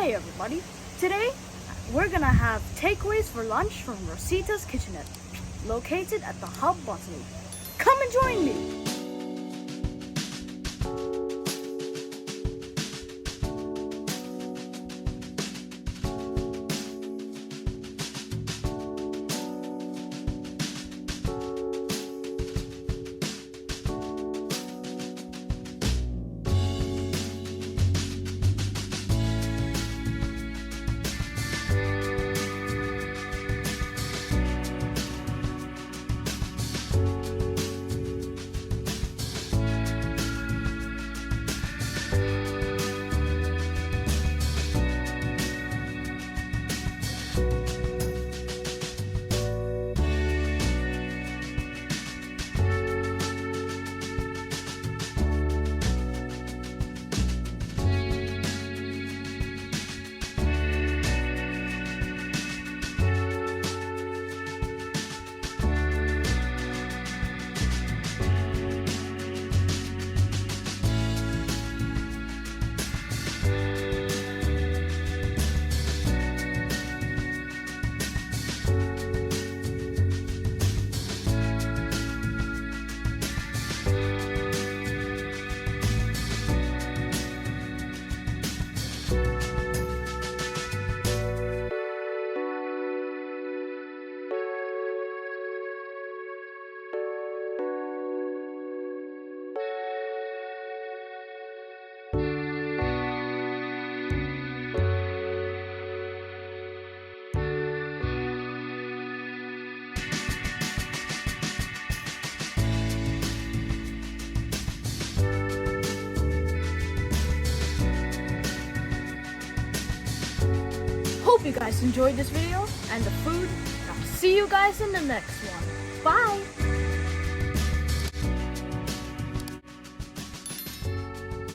Hi everybody. Today we're gonna have takeaways for lunch from Rosita's Kitchenette, located at the Hub Botany. Come and join me. Hope you guys enjoyed this video and the food. I'll see you guys in the next one. Bye!